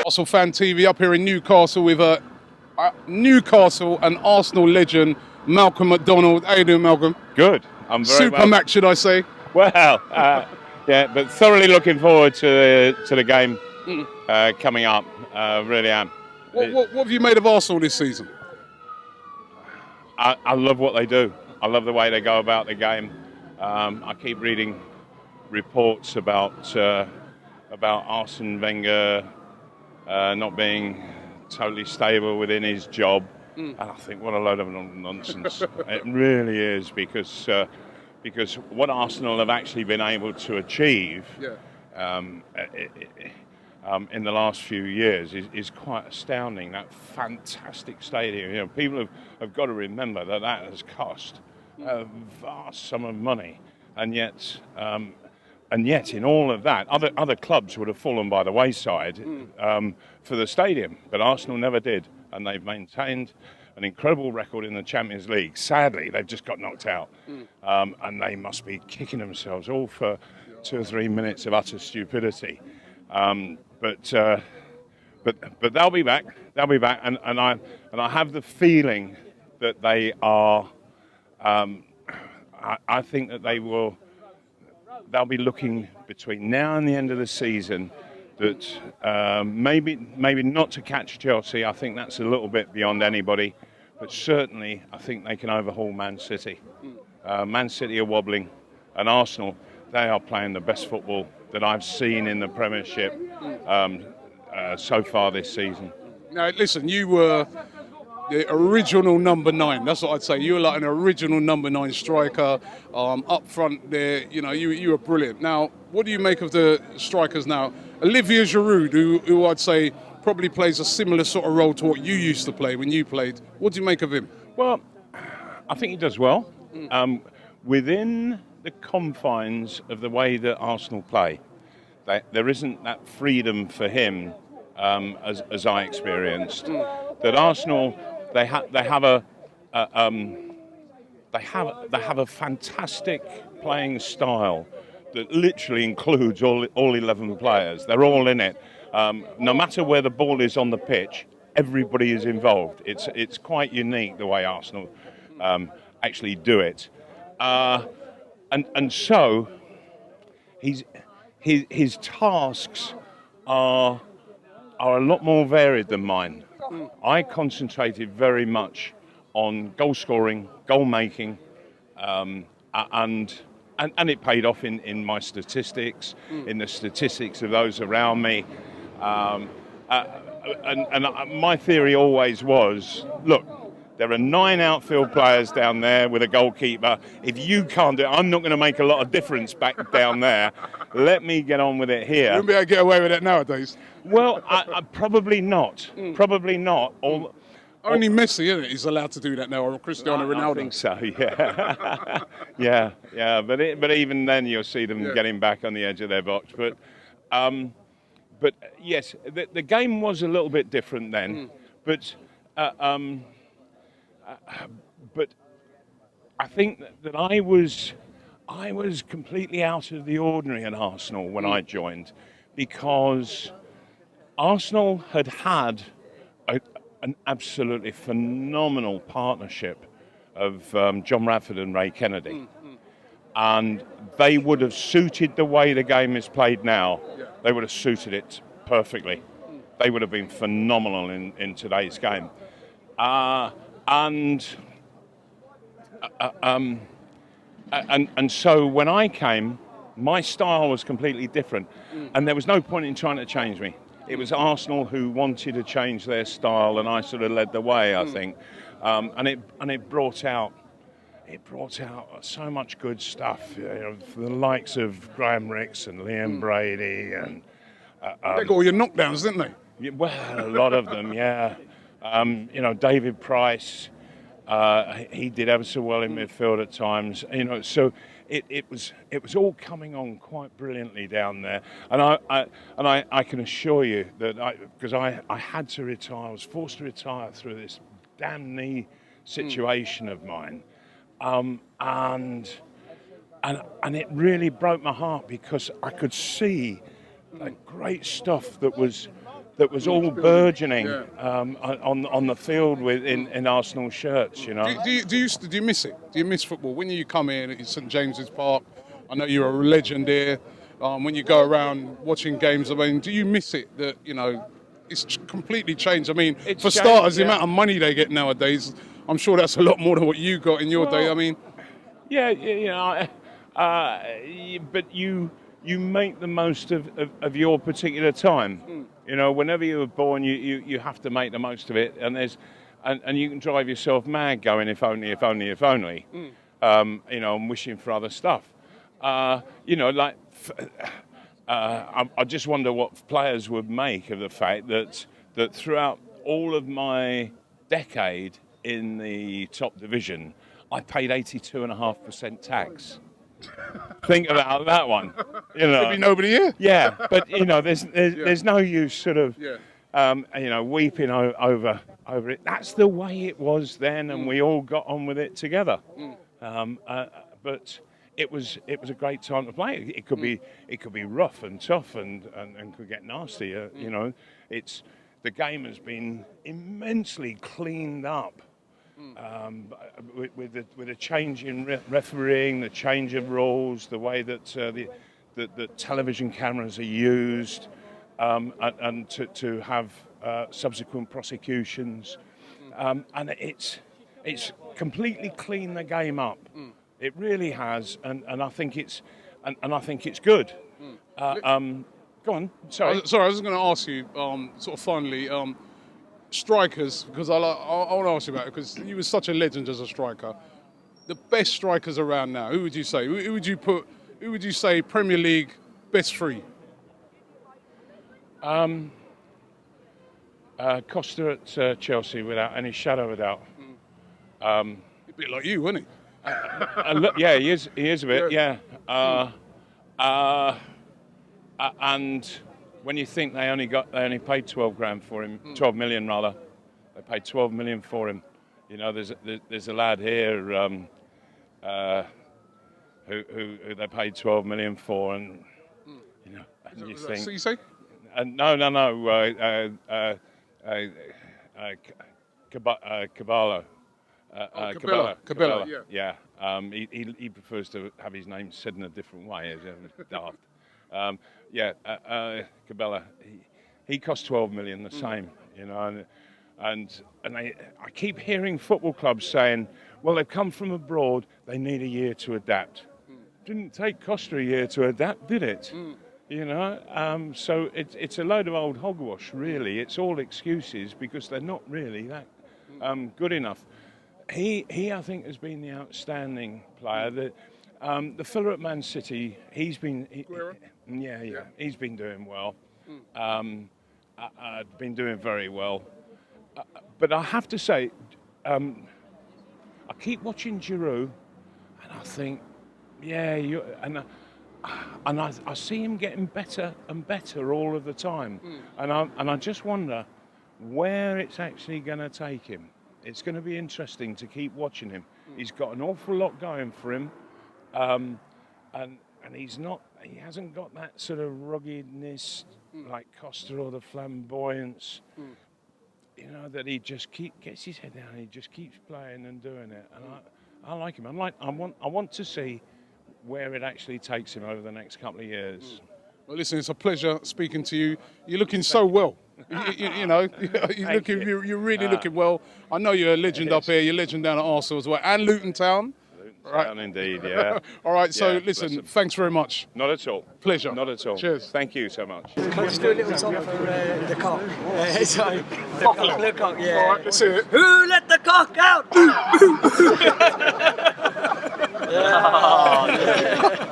Arsenal Fan TV up here in Newcastle with Newcastle and Arsenal legend Malcolm MacDonald. How you doing, Malcolm? Good. I'm very Super Mac, should I say? well. Yeah, but thoroughly looking forward to the game coming up. Really am. What have you made of Arsenal this season? I love what they do. I love the way they go about the game. I keep reading reports about Arsene Wenger not being totally stable within his job, and I think what a load of nonsense. It really is, because what Arsenal have actually been able to achieve in the last few years is quite astounding. That fantastic stadium. You know, people have got to remember that has cost a vast sum of money, and yet in all of that, other clubs would have fallen by the wayside for the stadium, but Arsenal never did, and they've maintained an incredible record in the Champions League. Sadly, they've just got knocked out, and they must be kicking themselves all for 2 or 3 minutes of utter stupidity. But they'll be back. They'll be back, and I have the feeling that they are. I think that they'll be looking between now and the end of the season that maybe not to catch Chelsea. I think that's a little bit beyond anybody, but certainly I think they can overhaul Man City. Man City are wobbling, and Arsenal, they are playing the best football that I've seen in the Premiership so far this season. Now, listen, you were the original number 9. That's what I'd say. You were like an original number 9 striker up front there. You know, you were brilliant. Now, what do you make of the strikers now? Olivier Giroud, who I'd say probably plays a similar sort of role to what you used to play when you played. What do you make of him? Well, I think he does well within the confines of the way that Arsenal play. There isn't that freedom for him as I experienced. That Arsenal, they have a fantastic playing style that literally includes all 11 players. They're all in it. No matter where the ball is on the pitch, everybody is involved. It's quite unique the way Arsenal actually do it. And so his tasks are a lot more varied than mine. I concentrated very much on goal scoring, goal making, and it paid off in my statistics, in the statistics of those around me. And my theory always was, look, there are 9 outfield players down there with a goalkeeper. If you can't do it, I'm not going to make a lot of difference back down there. Let me get on with it here. You wouldn't be able to get away with it nowadays. Well, I probably not. Probably not. Only Messi, isn't it? He's allowed to do that now, or Cristiano Ronaldo. I think so, yeah. yeah. But even then, you'll see them getting back on the edge of their box. But yes, the game was a little bit different then. But I think that I was completely out of the ordinary at Arsenal when I joined, because Arsenal had an absolutely phenomenal partnership of John Radford and Ray Kennedy. And they would have suited the way the game is played now. They would have suited it perfectly. They would have been phenomenal in today's game. And so when I came, my style was completely different, and there was no point in trying to change me. It was Arsenal who wanted to change their style, and I sort of led the way, I think. And it brought out so much good stuff. You know, the likes of Graham Rix and Liam Brady, and they got all your knockdowns, didn't they? Well, a lot of them, yeah. You know, David Price, he did ever so well in midfield at times. You know, so it was all coming on quite brilliantly down there. And I can assure you that because I had to retire, I was forced to retire through this damn knee situation of mine, and it really broke my heart, because I could see the great stuff that was that was all burgeoning Yeah. on the field in Arsenal shirts, you know. Do you miss it? Do you miss football when you come in at St James's Park? I know you're a legend there. When you go around watching games, I mean, do you miss it that it's completely changed? I mean, It's for changed, starters, the yeah. amount of money they get nowadays, I'm sure that's a lot more than what you got in your day. I mean, Yeah, you know, but you make the most of your particular time. You know, whenever you were born, you have to make the most of it, and you can drive yourself mad going if only. You know, and wishing for other stuff. You know, like I just wonder what players would make of the fact that throughout all of my decade in the top division, I paid 82.5% tax. Think about that one. You know, there'd be nobody here. yeah, but you know, there's no use sort of, Yeah. you know, weeping over it. That's the way it was then, and we all got on with it together. But it was a great time to play. It could be rough and tough and could get nasty. You know, the game has been immensely cleaned up. With a change in refereeing, the change of rules, the way that the television cameras are used, and to have subsequent prosecutions, and it's completely cleaned the game up. It really has, and I think it's good. Go on, sorry. Sorry, I was going to ask you, sort of finally, strikers, because I want to ask you about it, because you were such a legend as a striker. The best strikers around now, who would you say? Who would you say Premier League best three? Costa at Chelsea, without any shadow of a doubt. A bit like you, wasn't he? Yeah, he is a bit, yeah. And when you think they only paid 12 grand for him, 12 million rather, they paid 12 million for him. You know, there's a lad here who they paid 12 million for, and you know, and you think, So you say? no, Caballo. Cabella, Yeah. He prefers to have his name said in a different way, as daft. Cabella. He cost 12 million, the same, you know, and I keep hearing football clubs saying, well, they've come from abroad, they need a year to adapt. Didn't take Costa a year to adapt, did it? You know, so it's a load of old hogwash, really. It's all excuses because they're not really that good enough. He I think has been the outstanding player. The fella at Man City, he's been he's been doing well. Been doing very well. But I have to say, I keep watching Giroud, and I think, I see him getting better and better all of the time, and I just wonder where it's actually going to take him. It's going to be interesting to keep watching him. He's got an awful lot going for him, and he hasn't got that sort of ruggedness like Costa or the flamboyance. You know, that he just gets his head down and he just keeps playing and doing it. And I like him. I want to see where it actually takes him over the next couple of years. Well, listen, it's a pleasure speaking to you. You're looking so well. You know, you're really looking well. I know you're a legend up here. You're a legend down at Arsenal as well, and Luton Town. Right. Indeed, yeah. All right, so listen, thanks very much. Not at all. Pleasure. Not at all. Cheers. Thank you so much. Can I just do a little song for the cock? The cock, yeah. All right, let's hear it. Who let the cock out? Yeah.